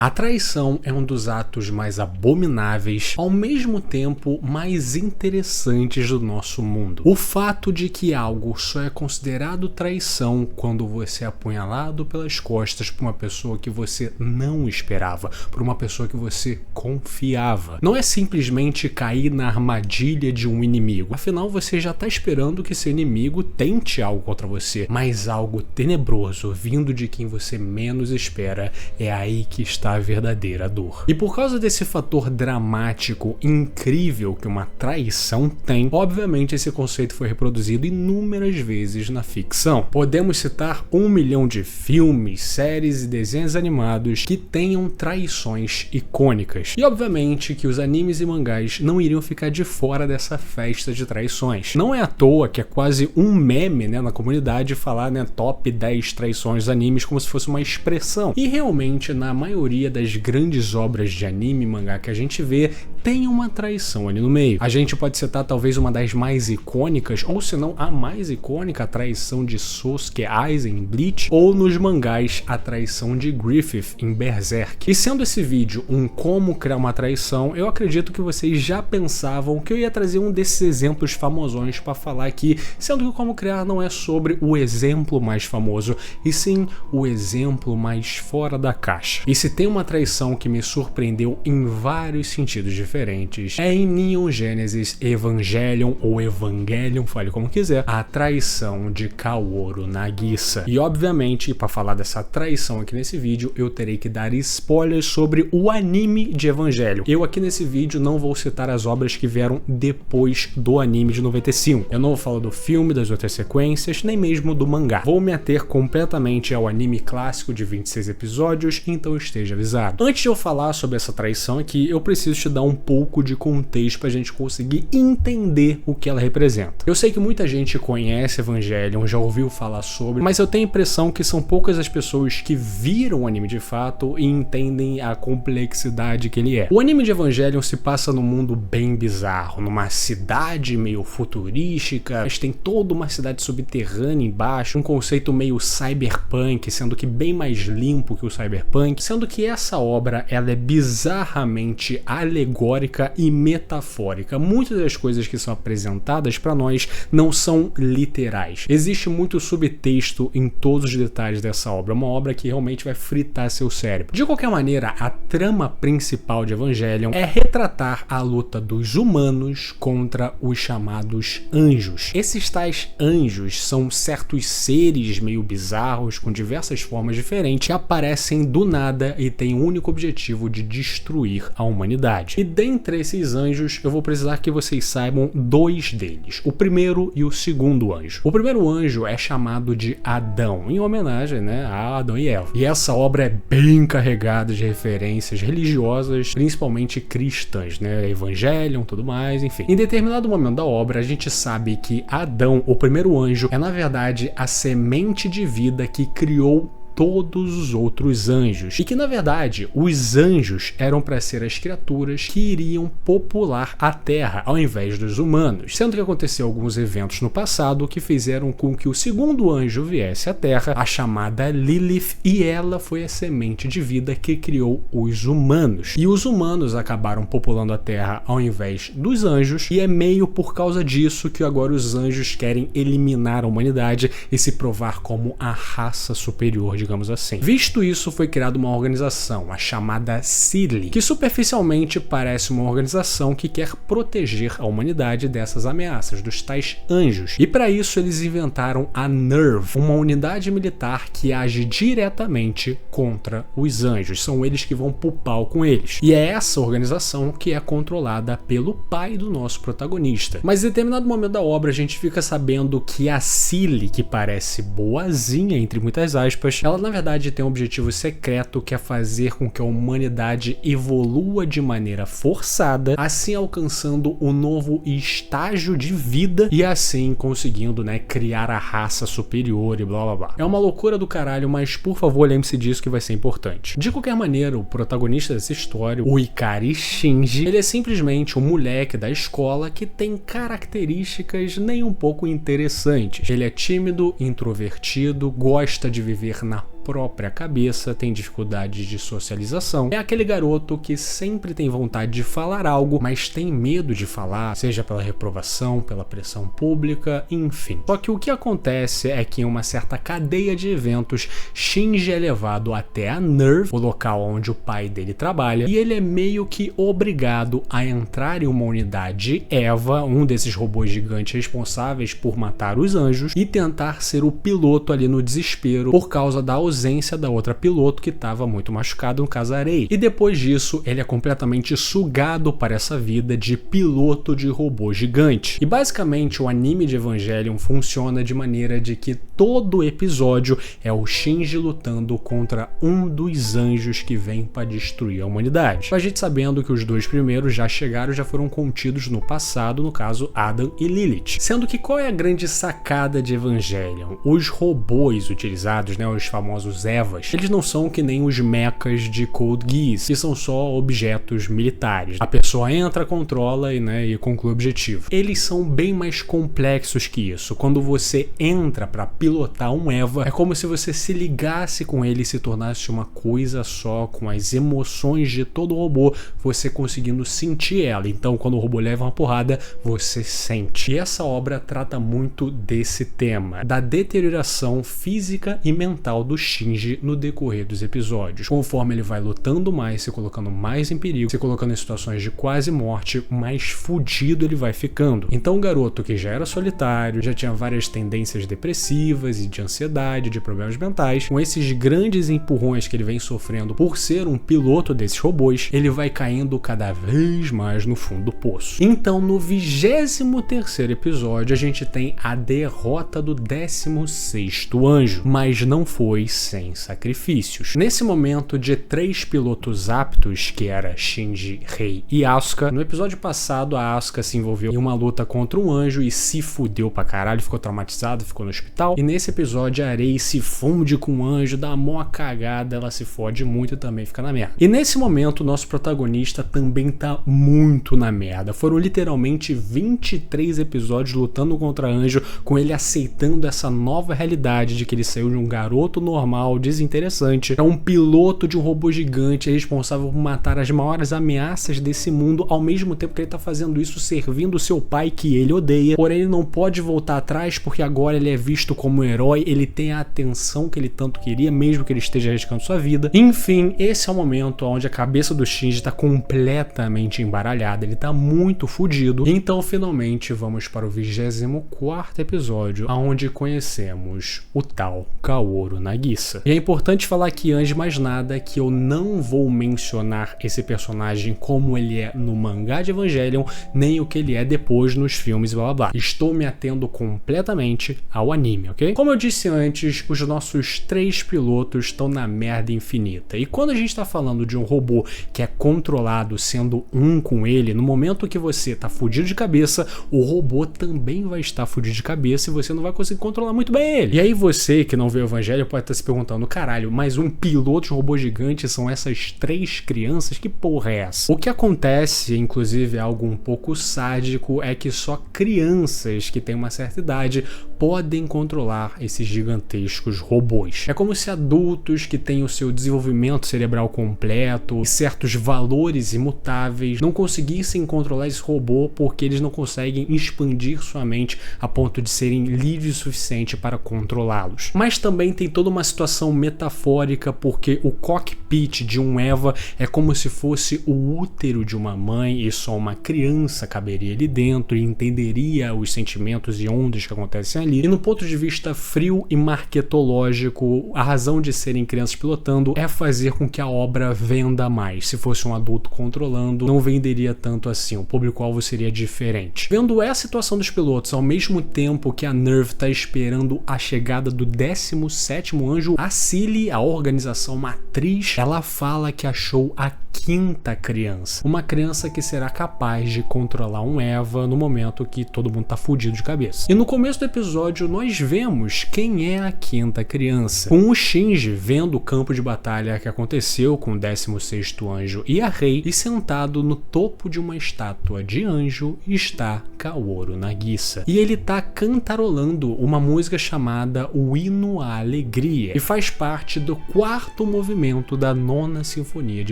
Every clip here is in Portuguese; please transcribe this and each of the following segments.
A traição é um dos atos mais abomináveis, ao mesmo tempo mais interessantes do nosso mundo. O fato de que algo só é considerado traição quando você é apunhalado pelas costas por uma pessoa que você não esperava, por uma pessoa que você confiava. Não é simplesmente cair na armadilha de um inimigo, afinal você já está esperando que seu inimigo tente algo contra você, mas algo tenebroso vindo de quem você menos espera, é aí que está a verdadeira dor. E por causa desse fator dramático incrível que uma traição tem, obviamente esse conceito foi reproduzido inúmeras vezes na ficção. Podemos citar 1 milhão de filmes, séries e desenhos animados que tenham traições icônicas. E obviamente que os animes e mangás não iriam ficar de fora dessa festa de traições. Não é à toa que é quase um meme, na comunidade falar, top 10 traições dos animes como se fosse uma expressão. E realmente na maioria das grandes obras de anime e mangá que a gente vê, tem uma traição ali no meio. A gente pode citar talvez uma das mais icônicas, ou se não a mais icônica, a traição de Sasuke Aizen em Bleach, ou nos mangás a traição de Griffith em Berserk. E sendo esse vídeo um como criar uma traição, eu acredito que vocês já pensavam que eu ia trazer um desses exemplos famosões para falar aqui, sendo que o como criar não é sobre o exemplo mais famoso, e sim o exemplo mais fora da caixa. E se tem uma traição que me surpreendeu em vários sentidos diferentes, é em Neon Genesis Evangelion ou Evangelion, fale como quiser, a traição de Kaoru Nagisa. E obviamente, para falar dessa traição aqui nesse vídeo, eu terei que dar spoilers sobre o anime de Evangelion. Eu aqui nesse vídeo não vou citar as obras que vieram depois do anime de 95. Eu não vou falar do filme, das outras sequências, nem mesmo do mangá. Vou me ater completamente ao anime clássico de 26 episódios, então esteja avisado. Antes de eu falar sobre essa traição aqui, eu preciso te dar um pouco de contexto pra gente conseguir entender o que ela representa. Eu sei que muita gente conhece Evangelion, já ouviu falar sobre, mas eu tenho a impressão que são poucas as pessoas que viram o anime de fato e entendem a complexidade que ele é. O anime de Evangelion se passa num mundo bem bizarro, numa cidade meio futurística, mas tem toda uma cidade subterrânea embaixo, um conceito meio cyberpunk, sendo que bem mais limpo que o cyberpunk, sendo que essa obra ela é bizarramente alegórica e metafórica. Muitas das coisas que são apresentadas para nós não são literais. Existe muito subtexto em todos os detalhes dessa obra, uma obra que realmente vai fritar seu cérebro. De qualquer maneira, a trama principal de Evangelion é retratar a luta dos humanos contra os chamados anjos. Esses tais anjos são certos seres meio bizarros com diversas formas diferentes que aparecem do nada e têm o único objetivo de destruir a humanidade. E dentre esses anjos, eu vou precisar que vocês saibam dois deles, o primeiro e o segundo anjo. O primeiro anjo é chamado de Adão, em homenagem a Adão e Eva. E essa obra é bem carregada de referências religiosas, principalmente cristãs, Evangelion, tudo mais, enfim. Em determinado momento da obra, a gente sabe que Adão, o primeiro anjo, é na verdade a semente de vida que criou todos os outros anjos, e que na verdade os anjos eram para ser as criaturas que iriam popular a Terra ao invés dos humanos, sendo que aconteceu alguns eventos no passado que fizeram com que o segundo anjo viesse à Terra, a chamada Lilith, e ela foi a semente de vida que criou os humanos, e os humanos acabaram populando a Terra ao invés dos anjos, e é meio por causa disso que agora os anjos querem eliminar a humanidade e se provar como a raça superior, digamos assim. Visto isso, foi criada uma organização, a chamada Seelie, que superficialmente parece uma organização que quer proteger a humanidade dessas ameaças, dos tais anjos. E para isso eles inventaram a NERV, uma unidade militar que age diretamente contra os anjos. São eles que vão pro pau com eles. E é essa organização que é controlada pelo pai do nosso protagonista. Mas em determinado momento da obra a gente fica sabendo que a Seelie, que parece boazinha entre muitas aspas, ela na verdade tem um objetivo secreto que é fazer com que a humanidade evolua de maneira forçada, assim alcançando um novo estágio de vida e assim conseguindo, criar a raça superior e blá blá blá. É uma loucura do caralho, mas por favor lembre-se disso que vai ser importante. De qualquer maneira, o protagonista dessa história, o Ikari Shinji, ele é simplesmente um moleque da escola que tem características nem um pouco interessantes. Ele é tímido, introvertido, gosta de viver na própria cabeça, tem dificuldades de socialização. É aquele garoto que sempre tem vontade de falar algo, mas tem medo de falar, seja pela reprovação, pela pressão pública, enfim. Só que o que acontece é que em uma certa cadeia de eventos, Shinji é levado até a NERV, o local onde o pai dele trabalha, e ele é meio que obrigado a entrar em uma unidade EVA, um desses robôs gigantes responsáveis por matar os anjos, e tentar ser o piloto ali no desespero por causa da ausência da outra piloto que estava muito machucado, no caso a Rei. E depois disso, ele é completamente sugado para essa vida de piloto de robô gigante. E basicamente o anime de Evangelion funciona de maneira de que todo episódio é o Shinji lutando contra um dos anjos que vem para destruir a humanidade. A gente sabendo que os dois primeiros já chegaram, já foram contidos no passado, no caso Adam e Lilith. Sendo que qual é a grande sacada de Evangelion? Os robôs utilizados, os famosos EVAs, eles não são que nem os mechas de Code Geass, que são só objetos militares. A pessoa entra, controla e conclui o objetivo. Eles são bem mais complexos que isso. Quando você entra para pilotar um EVA, é como se você se ligasse com ele e se tornasse uma coisa só, com as emoções de todo robô, você conseguindo sentir ela. Então, quando o robô leva uma porrada, você sente. E essa obra trata muito desse tema, da deterioração física e mental do Shinji no decorrer dos episódios. Conforme ele vai lutando mais, se colocando mais em perigo, se colocando em situações de quase morte, mais fudido ele vai ficando. Então, um garoto que já era solitário, já tinha várias tendências depressivas e de ansiedade, de problemas mentais, com esses grandes empurrões que ele vem sofrendo por ser um piloto desses robôs, ele vai caindo cada vez mais no fundo do poço. Então, no 23º episódio, a gente tem a derrota do 16º anjo, mas não foi sem sacrifícios. Nesse momento de 3 pilotos aptos, que era Shinji, Rei e Asuka, no episódio passado a Asuka se envolveu em uma luta contra um anjo e se fudeu pra caralho, ficou traumatizado, ficou no hospital. E nesse episódio a Rei se funde com um anjo, dá uma cagada, ela se fode muito e também fica na merda. E nesse momento o nosso protagonista também tá muito na merda. Foram literalmente 23 episódios lutando contra anjo, com ele aceitando essa nova realidade de que ele saiu de um garoto normal, desinteressante, é um piloto de um robô gigante, é responsável por matar as maiores ameaças desse mundo, ao mesmo tempo que ele tá fazendo isso servindo seu pai que ele odeia. Porém, ele não pode voltar atrás porque agora ele é visto como um herói, ele tem a atenção que ele tanto queria, mesmo que ele esteja arriscando sua vida. Enfim, esse é o momento onde a cabeça do Shinji tá completamente embaralhada, ele tá muito fudido. Então, finalmente, vamos para o 24º episódio, onde conhecemos o tal Kaoru Nagisa. E é importante falar aqui, antes de mais nada, que eu não vou mencionar esse personagem como ele é no mangá de Evangelion, nem o que ele é depois nos filmes e blá blá blá. Estou me atendo completamente ao anime, ok? Como eu disse antes, os nossos 3 pilotos estão na merda infinita. E quando a gente está falando de um robô que é controlado sendo um com ele, no momento que você tá fudido de cabeça, o robô também vai estar fudido de cabeça e você não vai conseguir controlar muito bem ele. E aí você que não vê o Evangelho pode estar se perguntando, caralho, mas um piloto de robô gigante são essas 3 crianças? Que porra é essa? O que acontece, inclusive algo um pouco sádico, é que só crianças que têm uma certa idade podem controlar esses gigantescos robôs. É como se adultos que têm o seu desenvolvimento cerebral completo e certos valores imutáveis não conseguissem controlar esse robô porque eles não conseguem expandir sua mente a ponto de serem livres o suficiente para controlá-los. Mas também tem toda uma situação metafórica porque o cockpit de um EVA é como se fosse o útero de uma mãe e só uma criança caberia ali dentro e entenderia os sentimentos e ondas que acontecem ali. E no ponto de vista frio e marketológico, a razão de serem crianças pilotando é fazer com que a obra venda mais. Se fosse um adulto controlando, não venderia tanto assim, o público-alvo seria diferente. Vendo essa situação dos pilotos, ao mesmo tempo que a NERV está esperando a chegada do 17º anjo, a Cilly, a organização matriz, ela fala que achou a 5ª criança. Uma criança que será capaz de controlar um EVA no momento que todo mundo tá fudido de cabeça. E no começo do episódio nós vemos quem é a 5ª criança. Com o Shinji vendo o campo de batalha que aconteceu com o 16º anjo e a Rei, e sentado no topo de uma estátua de anjo está Kaoru Nagisa. E ele tá cantarolando uma música chamada O Hino à Alegria, e faz parte do 4º movimento da 9ª Sinfonia de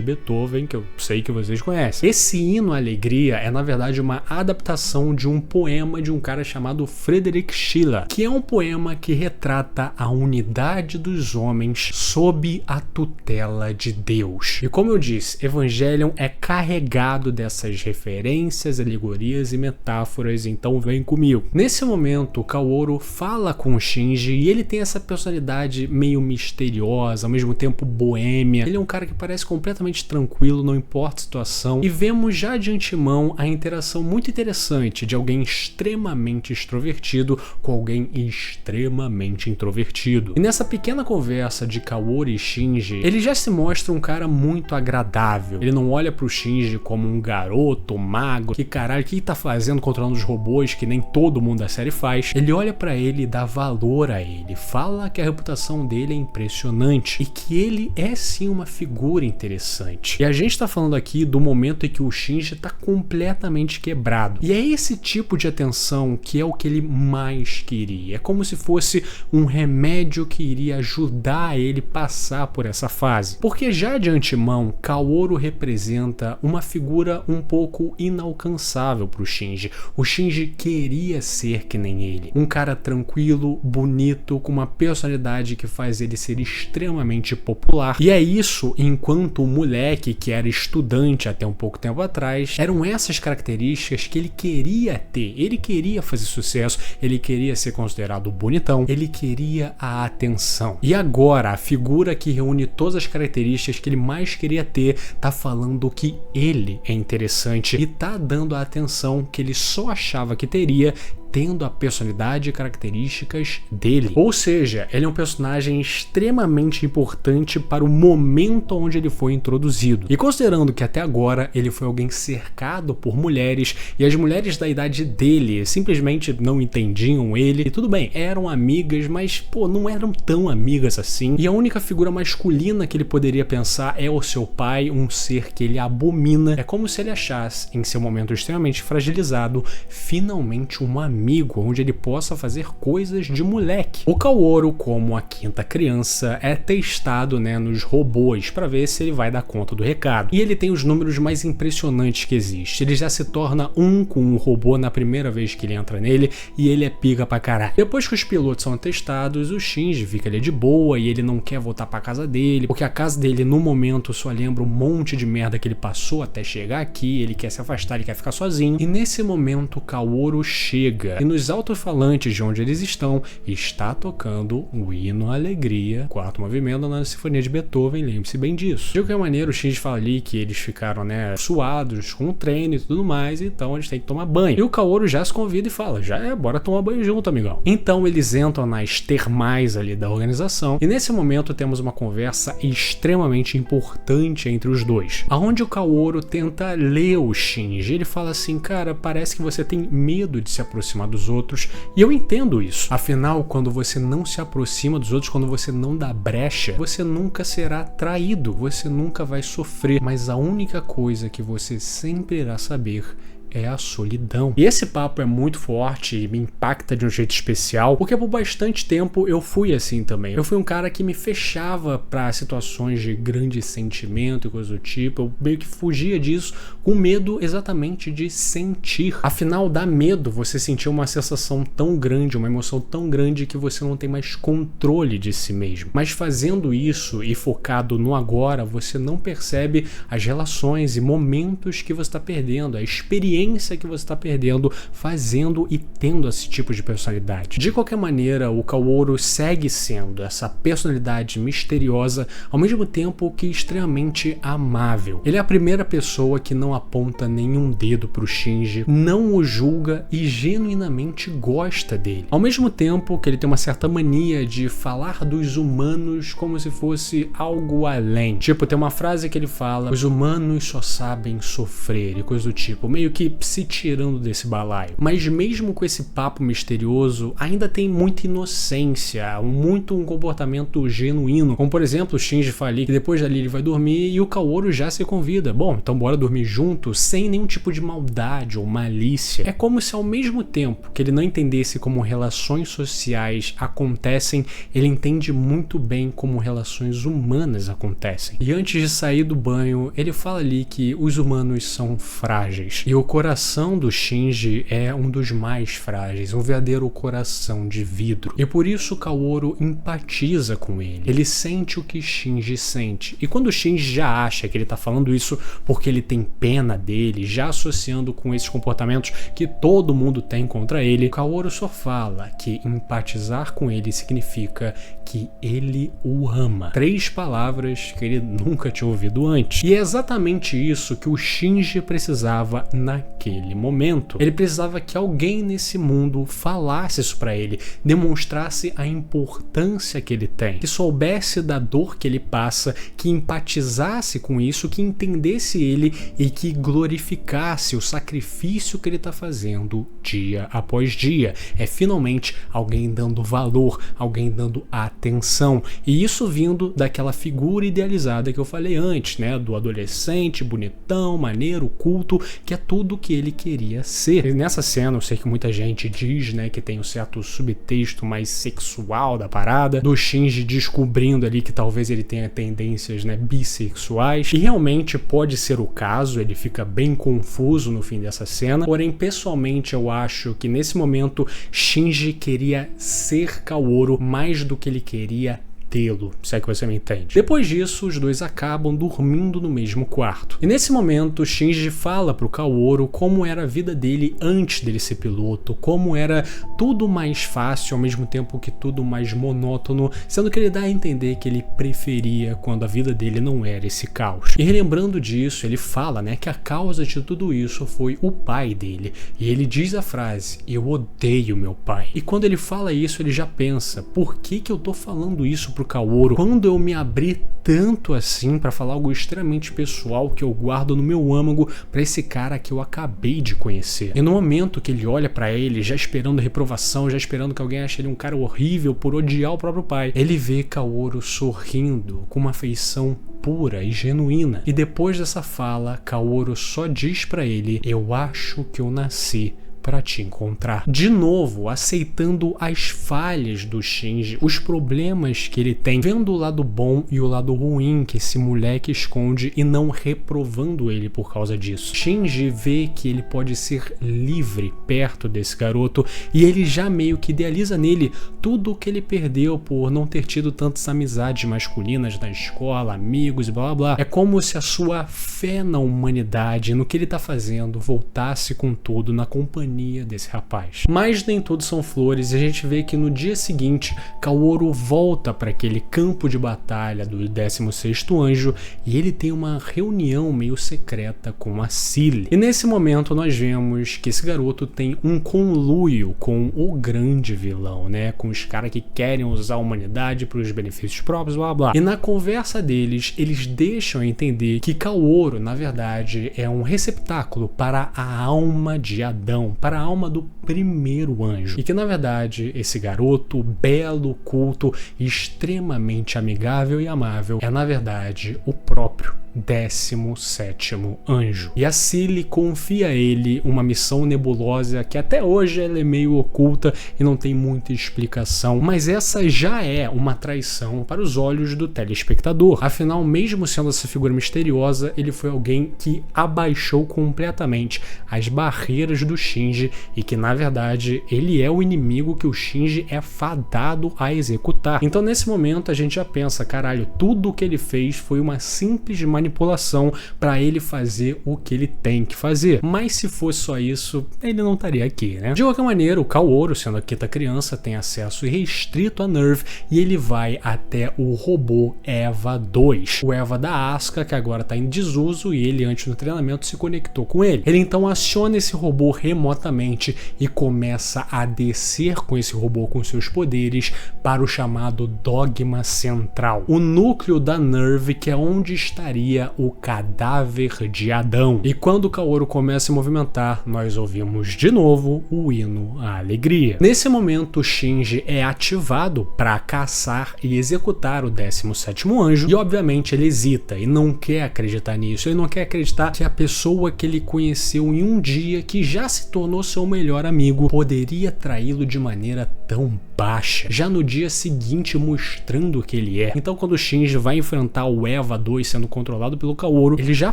Beethoven, que eu sei que vocês conhecem. Esse Hino à Alegria é, na verdade, uma adaptação de um poema de um cara chamado Friedrich Schiller, que é um poema que retrata a unidade dos homens sob a tutela de Deus. E como eu disse, Evangelion é carregado dessas referências, alegorias e metáforas, então vem comigo. Nesse momento, Kaoru fala com o Shinji e ele tem essa personalidade meio misteriosa, ao mesmo tempo boêmia. Ele é um cara que parece completamente tranquilo, não importa a situação, e vemos já de antemão a interação muito interessante de alguém extremamente extrovertido com alguém extremamente introvertido. E nessa pequena conversa de Kaoru e Shinji, ele já se mostra um cara muito agradável. Ele não olha pro Shinji como um garoto magro, que caralho, o que tá fazendo controlando os robôs, que nem todo mundo da série faz. Ele olha pra ele e dá valor a ele, fala que a reputação dele é impressionante e que ele é sim uma figura interessante. E a gente tá falando aqui do momento em que o Shinji tá completamente quebrado. E é esse tipo de atenção que é o que ele mais queria. É como se fosse um remédio que iria ajudar ele passar por essa fase. Porque já de antemão, Kaoru representa uma figura um pouco inalcançável pro Shinji. O Shinji queria ser que nem ele. Um cara tranquilo, bonito, com uma personalidade que faz ele ser extremamente popular. E é isso, enquanto o moleque que era estudante até um pouco tempo atrás, eram essas características que ele queria ter. Ele queria fazer sucesso, ele queria ser considerado bonitão, ele queria a atenção. E agora, a figura que reúne todas as características que ele mais queria ter, tá falando que ele é interessante e tá dando a atenção que ele só achava que teria, tendo a personalidade e características dele. Ou seja, ele é um personagem extremamente importante para o momento onde ele foi introduzido. E considerando que até agora ele foi alguém cercado por mulheres e as mulheres da idade dele simplesmente não entendiam ele, e tudo bem, eram amigas, mas não eram tão amigas assim. E a única figura masculina que ele poderia pensar é o seu pai, um ser que ele abomina. É como se ele achasse, em seu momento extremamente fragilizado, finalmente uma amigo onde ele possa fazer coisas de moleque. O Kaoru, como a 5ª criança, é testado, nos robôs para ver se ele vai dar conta do recado. E ele tem os números mais impressionantes que existe. Ele já se torna um com o robô na primeira vez que ele entra nele e ele é pica pra caralho. Depois que os pilotos são testados, o Shinji fica ali de boa e ele não quer voltar pra casa dele, porque a casa dele no momento só lembra um monte de merda que ele passou até chegar aqui, ele quer se afastar, ele quer ficar sozinho. E nesse momento o Kaoru chega e nos alto-falantes de onde eles estão está tocando o Hino à Alegria, 4º movimento da Sinfonia de Beethoven, lembre-se bem disso. De qualquer maneira, o Shinji fala ali que eles ficaram, suados com o treino e tudo mais, então eles têm que tomar banho. E o Kaoru já se convida e fala, bora tomar banho junto, amigão. Então eles entram nas termais ali da organização e nesse momento temos uma conversa extremamente importante entre os dois, aonde o Kaoru tenta ler o Shinji. Ele fala assim, cara, parece que você tem medo de se aproximar dos outros, e eu entendo isso. Afinal, quando você não se aproxima dos outros, quando você não dá brecha, você nunca será traído, você nunca vai sofrer, mas a única coisa que você sempre irá saber é a solidão. E esse papo é muito forte e me impacta de um jeito especial, porque por bastante tempo eu fui assim também. Eu fui um cara que me fechava para situações de grande sentimento e coisa do tipo. Eu meio que fugia disso com medo exatamente de sentir. Afinal, dá medo você sentir uma sensação tão grande, uma emoção tão grande que você não tem mais controle de si mesmo. Mas fazendo isso e focado no agora, você não percebe as relações e momentos que você está perdendo, a experiência que você está perdendo fazendo e tendo esse tipo de personalidade. De qualquer maneira, o Kaoru segue sendo essa personalidade misteriosa, ao mesmo tempo que extremamente amável. Ele é a primeira pessoa que não aponta nenhum dedo pro Shinji, não o julga e genuinamente gosta dele. Ao mesmo tempo que ele tem uma certa mania de falar dos humanos como se fosse algo além. Tipo, tem uma frase que ele fala, os humanos só sabem sofrer e coisa do tipo, meio que que se tirando desse balaio. Mas mesmo com esse papo misterioso, ainda tem muita inocência, muito um comportamento genuíno. Como por exemplo, o Shinji fala ali que depois dali ele vai dormir e o Kaoru já se convida. Bom, então bora dormir junto, sem nenhum tipo de maldade ou malícia. É como se ao mesmo tempo que ele não entendesse como relações sociais acontecem, ele entende muito bem como relações humanas acontecem. E antes de sair do banho, ele fala ali que os humanos são frágeis. E o coração do Shinji é um dos mais frágeis, um verdadeiro coração de vidro. E por isso Kaoru empatiza com ele. Ele sente o que Shinji sente. E quando o Shinji já acha que ele tá falando isso porque ele tem pena dele, já associando com esses comportamentos que todo mundo tem contra ele, Kaoru só fala que empatizar com ele significa que ele o ama. 3 palavras que ele nunca tinha ouvido antes. E é exatamente isso que o Shinji precisava naquele momento. Ele precisava que alguém nesse mundo falasse isso pra ele, demonstrasse a importância que ele tem, que soubesse da dor que ele passa, que empatizasse com isso, que entendesse ele e que glorificasse o sacrifício que ele tá fazendo dia após dia. É finalmente alguém dando valor, alguém dando atenção. E isso vindo daquela figura idealizada que eu falei antes, né? Do adolescente, bonitão, maneiro, culto, que é tudo que ele queria ser. E nessa cena, eu sei que muita gente diz, né, que tem um certo subtexto mais sexual da parada, do Shinji descobrindo ali que talvez ele tenha tendências, né, bissexuais. E realmente pode ser o caso, ele fica bem confuso no fim dessa cena. Porém, pessoalmente, eu acho que nesse momento Shinji queria ser Kaoru mais do que ele queria tê-lo, se é que você me entende. Depois disso, os dois acabam dormindo no mesmo quarto. E nesse momento, Shinji fala pro Kaoru como era a vida dele antes dele ser piloto, como era tudo mais fácil, ao mesmo tempo que tudo mais monótono, sendo que ele dá a entender que ele preferia quando a vida dele não era esse caos. E relembrando disso, ele fala, né, que a causa de tudo isso foi o pai dele. E ele diz a frase: "Eu odeio meu pai". E quando ele fala isso, ele já pensa: por que eu tô falando isso pro Kaoru? Quando eu me abri tanto assim pra falar algo extremamente pessoal que eu guardo no meu âmago pra esse cara que eu acabei de conhecer. E no momento que ele olha pra ele, já esperando reprovação, já esperando que alguém ache ele um cara horrível por odiar o próprio pai, ele vê Kaoru sorrindo com uma afeição pura e genuína. E depois dessa fala, Kaoru só diz pra ele: "Eu acho que eu nasci para te encontrar". De novo, aceitando as falhas do Shinji, os problemas que ele tem, vendo o lado bom e o lado ruim que esse moleque esconde e não reprovando ele por causa disso. Shinji vê que ele pode ser livre perto desse garoto e ele já meio que idealiza nele tudo o que ele perdeu por não ter tido tantas amizades masculinas na escola, amigos e blá blá blá. É como se a sua fé na humanidade, no que ele tá fazendo, voltasse com tudo na companhia desse rapaz. Mas nem tudo são flores e a gente vê que no dia seguinte Kaoru volta para aquele campo de batalha do 16º anjo e ele tem uma reunião meio secreta com a Cilly. E nesse momento nós vemos que esse garoto tem um conluio com o grande vilão, né? Com os caras que querem usar a humanidade para os benefícios próprios, blá blá. E na conversa deles, eles deixam a entender que Kaoru, na verdade, é um receptáculo para a alma de Adão, para a alma do primeiro anjo. E que na verdade esse garoto belo, culto, extremamente amigável e amável é na verdade o próprio 17º anjo. E a Cilly confia a ele uma missão nebulosa que até hoje ela é meio oculta e não tem muita explicação, mas essa já é uma traição para os olhos do telespectador. Afinal, mesmo sendo essa figura misteriosa, ele foi alguém que abaixou completamente as barreiras do Shinji e que na verdade ele é o inimigo que o Shinji é fadado a executar. Então nesse momento a gente já pensa, caralho, tudo o que ele fez foi uma simples manipulação para ele fazer o que ele tem que fazer. Mas se fosse só isso, ele não estaria aqui, né? De qualquer maneira, o Kaoru, sendo a Kita criança, tem acesso irrestrito a Nerve e ele vai até o robô EVA 2, o EVA da Asuka, que agora está em desuso e ele antes do treinamento se conectou com ele. Ele então aciona esse robô remotamente e começa a descer com esse robô com seus poderes para o chamado Dogma Central, o núcleo da Nerve, que é onde estaria seria o cadáver de Adão. E quando o Kaoru começa a se movimentar, nós ouvimos de novo o hino à alegria. Nesse momento, Shinji é ativado para caçar e executar o 17º anjo, e obviamente ele hesita e não quer acreditar nisso. Ele não quer acreditar que a pessoa que ele conheceu em um dia, que já se tornou seu melhor amigo, poderia traí-lo de maneira tão baixa, já no dia seguinte mostrando que ele é. Então quando o Shinji vai enfrentar o EVA 2 sendo controlado pelo Kaoru, ele já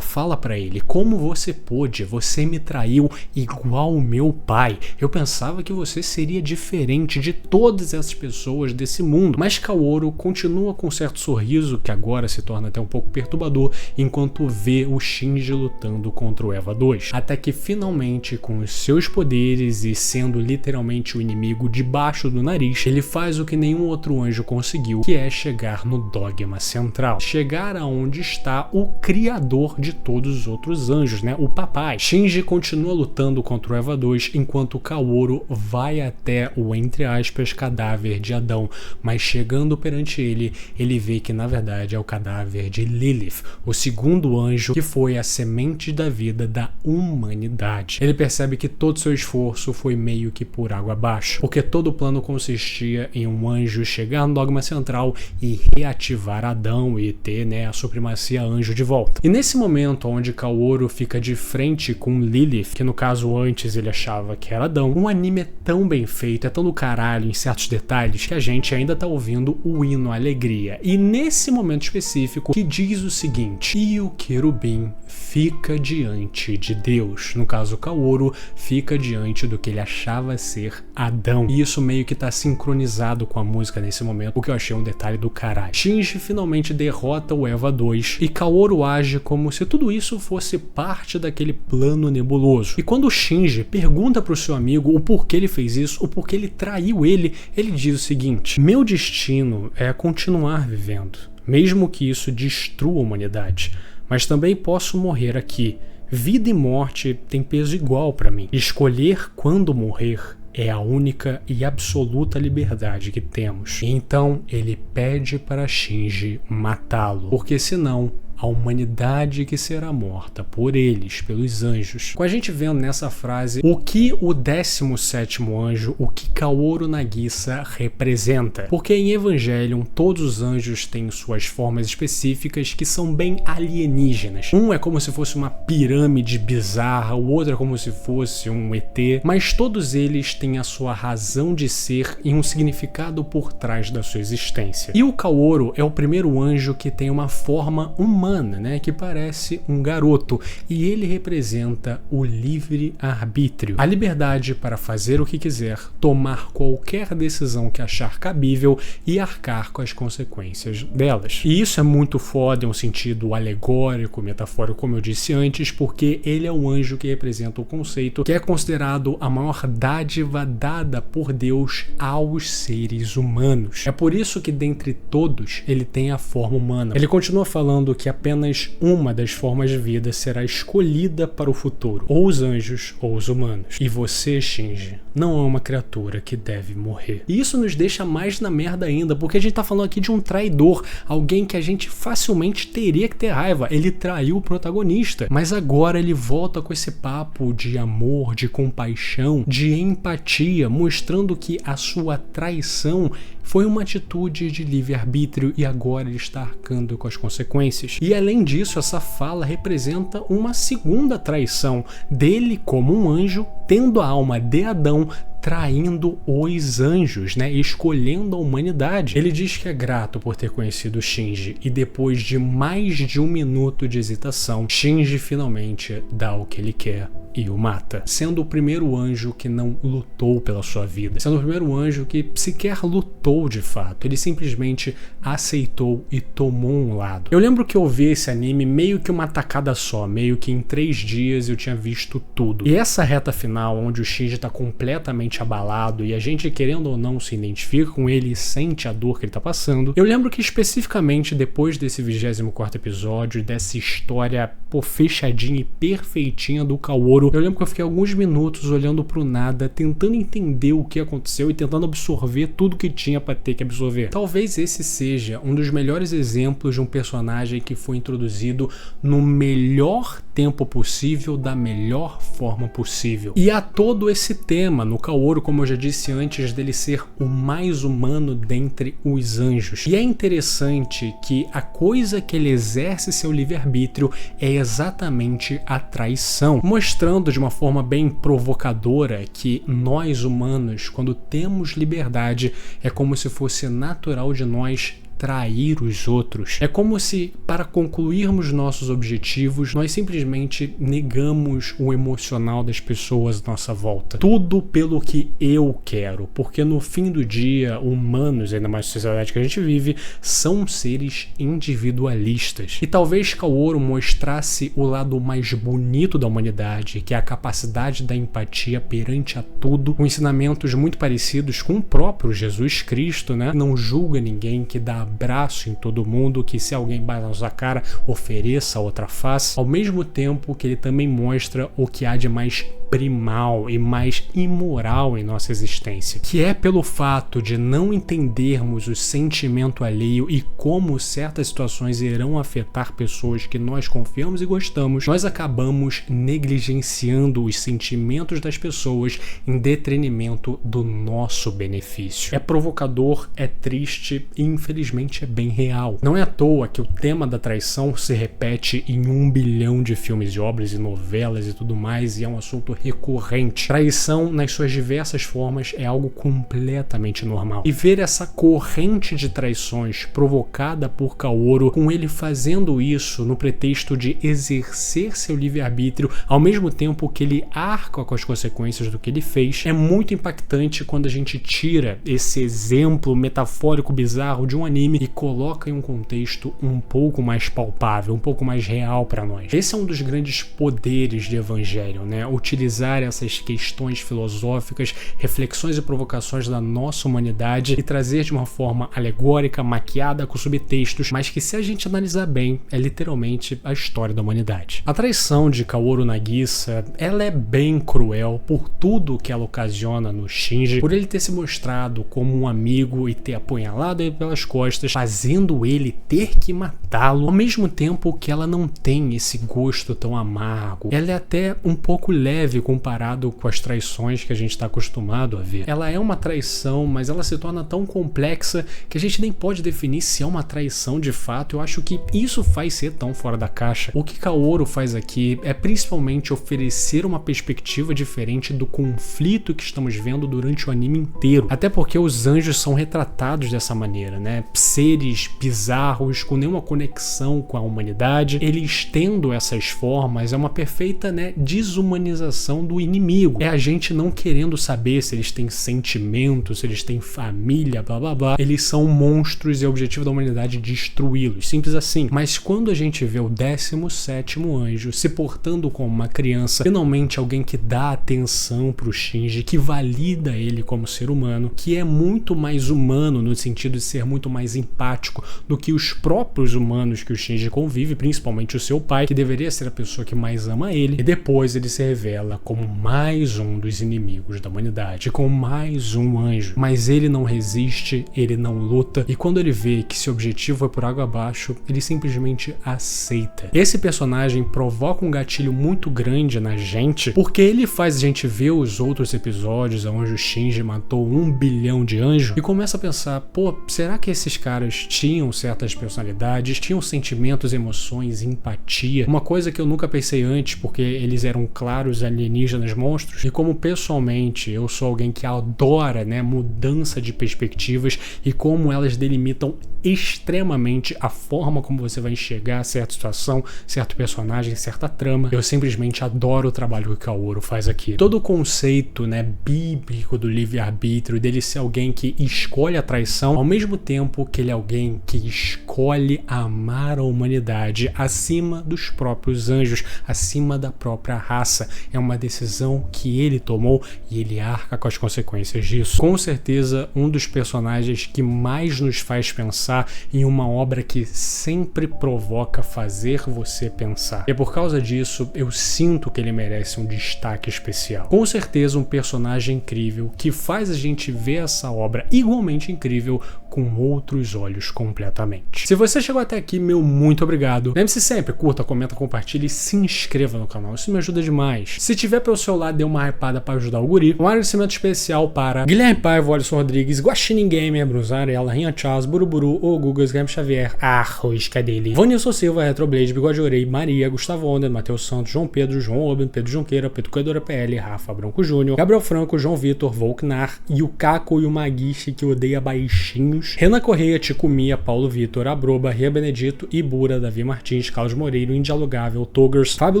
fala pra ele: como você pôde? Você me traiu igual o meu pai. Eu pensava que você seria diferente de todas essas pessoas desse mundo. Mas Kaoru continua com um certo sorriso, que agora se torna até um pouco perturbador, enquanto vê o Shinji lutando contra o EVA 2. Até que finalmente, com os seus poderes e sendo literalmente o inimigo debaixo do nariz, ele faz o que nenhum outro anjo conseguiu, que é chegar no dogma central. Chegar aonde está o criador de todos os outros anjos, né? O papai. Shinji continua lutando contra o EVA 2, enquanto o Kaoru vai até o, entre aspas, cadáver de Adão, mas chegando perante ele, ele vê que na verdade é o cadáver de Lilith, o segundo anjo que foi a semente da vida da humanidade. Ele percebe que todo seu esforço foi meio que por água abaixo, porque todo o plano consistia em um anjo chegar no dogma central e reativar Adão e ter, né, a supremacia anjo de volta. E nesse momento onde Kaoru fica de frente com Lilith, que no caso antes ele achava que era Adão, o anime é tão bem feito, é tão do caralho em certos detalhes, que a gente ainda tá ouvindo o hino à alegria. E nesse momento específico que diz o seguinte: e o querubim fica diante de Deus. No caso, Kaoru fica diante do que ele achava ser Adão. E isso meio que tá sincronizado com a música nesse momento, o que eu achei um detalhe do caralho. Shinji finalmente derrota o EVA 2 e Kaoru age como se tudo isso fosse parte daquele plano nebuloso. E quando o Shinji pergunta pro seu amigo o porquê ele fez isso, o porquê ele traiu ele diz o seguinte: meu destino é continuar vivendo, mesmo que isso destrua a humanidade, mas também posso morrer aqui. Vida e morte têm peso igual para mim. Escolher quando morrer é a única e absoluta liberdade que temos. Então ele pede para Shinji matá-lo, porque senão a humanidade que será morta por eles, pelos anjos. Com a gente vendo nessa frase o que o 17º anjo, o que Kaoru Nagisa representa. Porque em Evangelion todos os anjos têm suas formas específicas que são bem alienígenas. Um é como se fosse uma pirâmide bizarra, o outro é como se fosse um ET, mas todos eles têm a sua razão de ser e um significado por trás da sua existência. E o Kaoru é o primeiro anjo que tem uma forma humana, né, que parece um garoto, e ele representa o livre-arbítrio, a liberdade para fazer o que quiser, tomar qualquer decisão que achar cabível e arcar com as consequências delas. E isso é muito foda em um sentido alegórico, metafórico, como eu disse antes, porque ele é o anjo que representa o conceito que é considerado a maior dádiva dada por Deus aos seres humanos. É por isso que dentre todos ele tem a forma humana. Ele continua falando que apenas uma das formas de vida será escolhida para o futuro, ou os anjos ou os humanos. E você, Shinji, não é uma criatura que deve morrer. E isso nos deixa mais na merda ainda, porque a gente tá falando aqui de um traidor, alguém que a gente facilmente teria que ter raiva. Ele traiu o protagonista, mas agora ele volta com esse papo de amor, de compaixão, de empatia, mostrando que a sua traição foi uma atitude de livre-arbítrio e agora ele está arcando com as consequências. E além disso, essa fala representa uma segunda traição dele como um anjo, tendo a alma de Adão, traindo os anjos, né? Escolhendo a humanidade. Ele diz que é grato por ter conhecido Shinji e depois de mais de 1 minuto de hesitação, Shinji finalmente dá o que ele quer e o mata, sendo o primeiro anjo que não lutou pela sua vida, sendo o primeiro anjo que sequer lutou de fato, ele simplesmente aceitou e tomou um lado. Eu lembro que eu vi esse anime meio que uma tacada só, meio que em 3 dias eu tinha visto tudo. E essa reta final, onde o Shinji tá completamente abalado e a gente, querendo ou não, se identifica com ele e sente a dor que ele tá passando, eu lembro que especificamente depois desse 24º episódio, dessa história fechadinha e perfeitinha do Kaoru, livro, eu lembro que eu fiquei alguns minutos olhando pro nada, tentando entender o que aconteceu e tentando absorver tudo que tinha pra ter que absorver. Talvez esse seja um dos melhores exemplos de um personagem que foi introduzido no melhor tempo possível, da melhor forma possível. E há todo esse tema no Kaoru, como eu já disse antes, dele ser o mais humano dentre os anjos. E é interessante que a coisa que ele exerce seu livre-arbítrio é exatamente a traição, mostrando de uma forma bem provocadora que nós humanos, quando temos liberdade, é como se fosse natural de nós trair os outros. É como se, para concluirmos nossos objetivos, nós simplesmente negamos o emocional das pessoas à nossa volta. Tudo pelo que eu quero, porque no fim do dia, humanos, ainda mais na sociedade que a gente vive, são seres individualistas. E talvez Kaoru mostrasse o lado mais bonito da humanidade, que é a capacidade da empatia perante a tudo, com ensinamentos muito parecidos com o próprio Jesus Cristo, né? Não julga ninguém, que dá abraço em todo mundo, que se alguém bate na sua cara, ofereça a outra face, ao mesmo tempo que ele também mostra o que há de mais primal e mais imoral em nossa existência, que é pelo fato de não entendermos o sentimento alheio e como certas situações irão afetar pessoas que nós confiamos e gostamos, nós acabamos negligenciando os sentimentos das pessoas em detrimento do nosso benefício. É provocador, é triste e infelizmente é bem real. Não é à toa que o tema da traição se repete em 1 bilhão de filmes e obras e novelas e tudo mais, e é um assunto recorrente. Traição nas suas diversas formas é algo completamente normal. E ver essa corrente de traições provocada por Kaoru, com ele fazendo isso no pretexto de exercer seu livre-arbítrio, ao mesmo tempo que ele arca com as consequências do que ele fez, é muito impactante quando a gente tira esse exemplo metafórico bizarro de um anime e coloca em um contexto um pouco mais palpável, um pouco mais real para nós. Esse é um dos grandes poderes de Evangelho, né? Utilizar essas questões filosóficas, reflexões e provocações da nossa humanidade e trazer de uma forma alegórica, maquiada com subtextos, mas que, se a gente analisar bem, é literalmente a história da humanidade. A traição de Kaoru Nagisa, ela é bem cruel por tudo que ela ocasiona no Shinji, por ele ter se mostrado como um amigo e ter apunhalado ele pelas costas, fazendo ele ter que matá-lo, ao mesmo tempo que ela não tem esse gosto tão amargo. Ela é até um pouco leve comparado com as traições que a gente está acostumado a ver. Ela é uma traição, mas ela se torna tão complexa que a gente nem pode definir se é uma traição de fato. Eu acho que isso faz ser tão fora da caixa. O que Kaoru faz aqui é principalmente oferecer uma perspectiva diferente do conflito que estamos vendo durante o anime inteiro. Até porque os anjos são retratados dessa maneira, né? Seres bizarros, com nenhuma conexão com a humanidade. Eles tendo essas formas é uma perfeita, né, desumanização do inimigo. É a gente não querendo saber se eles têm sentimentos, se eles têm família, blá blá blá. Eles são monstros e o objetivo da humanidade é destruí-los. Simples assim. Mas quando a gente vê o 17º anjo se portando como uma criança, finalmente alguém que dá atenção pro Shinji, que valida ele como ser humano, que é muito mais humano no sentido de ser muito mais empático do que os próprios humanos que o Shinji convive, principalmente o seu pai, que deveria ser a pessoa que mais ama ele, e depois ele se revela como mais um dos inimigos da humanidade, como mais um anjo. Mas ele não resiste, ele não luta, e quando ele vê que seu objetivo é por água abaixo, ele simplesmente aceita. Esse personagem provoca um gatilho muito grande na gente, porque ele faz a gente ver os outros episódios onde o Shinji matou 1 bilhão de anjos e começa a pensar, pô, será que esses caras tinham certas personalidades, tinham sentimentos, emoções, empatia? Uma coisa que eu nunca pensei antes, porque eles eram claros alienígenas monstros, e como pessoalmente eu sou alguém que adora, né, mudança de perspectivas e como elas delimitam extremamente a forma como você vai enxergar certa situação, certo personagem, certa trama. Eu simplesmente adoro o trabalho que Kaoru faz aqui. Todo o conceito, né, bíblico do livre-arbítrio, dele ser alguém que escolhe a traição, ao mesmo tempo que ele é alguém que escolhe amar a humanidade acima dos próprios anjos, acima da própria raça. É uma decisão que ele tomou e ele arca com as consequências disso. Com certeza, um dos personagens que mais nos faz pensar pensar em uma obra que sempre provoca fazer você pensar. E por causa disso, eu sinto que ele merece um destaque especial. Com certeza um personagem incrível que faz a gente ver essa obra igualmente incrível com outros olhos completamente. Se você chegou até aqui, meu muito obrigado. Lembre-se sempre, curta, comenta, compartilhe e se inscreva no canal, isso me ajuda demais. Se tiver pelo seu lado, dê uma hypada para ajudar o guri. Um agradecimento especial para Guilherme Paiva, Alisson Rodrigues, Guaxinim Gamer, Brunzarella, Rinha Charles, Buruburu, O Gugas, Guilherme Xavier, Arroz Cadele, Vanilson Silva, Retroblade, Bigode Orei, Maria, Gustavo Onder, Matheus Santos, João Pedro, João Oben, Pedro Junqueira, Petucadora PL, Rafa Branco Júnior, Gabriel Franco, João Vitor, Volknar, e o Caco e o Maguiche que odeia baixinhos, Renan Correia, Ticumia, Paulo Vitor, Abroba, Ria Benedito, Ibura, Davi Martins, Carlos Moreiro, Indialogável, Togers, Fábio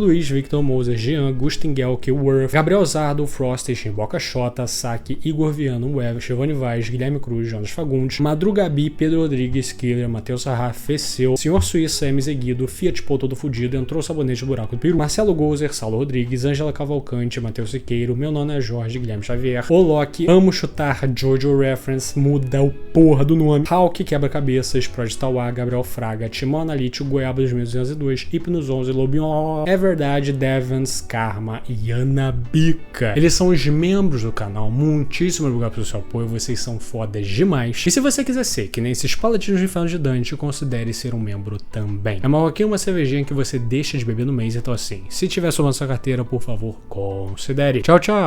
Luiz, Victor Moser, Jean, Gustingel, Worth, Gabriel Zardo, Frost, Chimboca Xota, Saque, Igor Viano, Web, Giovanni Vaz, Guilherme Cruz, Jonas Fagundes, Madrugabi, Pedro Rodrigues, Killer, Matheus Sarra, Feceu, Senhor Suíça, M. Guido, Fiat Pô todo fudido, Entrou Sabonete do Buraco do Peru, Marcelo Gozer, Saulo Rodrigues, Ângela Cavalcante, Matheus Siqueiro, Meu Nome é Jorge, Guilherme Xavier, O Loki, Amo Chutar, Jojo Reference, muda o porra do nome, Hulk, Quebra-Cabeças, Project Tauá, Gabriel Fraga, Timão Analítico, Goiaba 2202, Hipnos 11, Lobion, É Verdade, Devans, Karma e Ana Bica. Eles são os membros do canal, muitíssimo obrigado pelo seu apoio, vocês são fodas demais. E se você quiser ser que nem esses paladinos de Inferno de Dante, considere ser um membro também. É uma cervejinha que você deixa de beber no mês, então assim, se tiver somando sua carteira, por favor, considere. Tchau, tchau!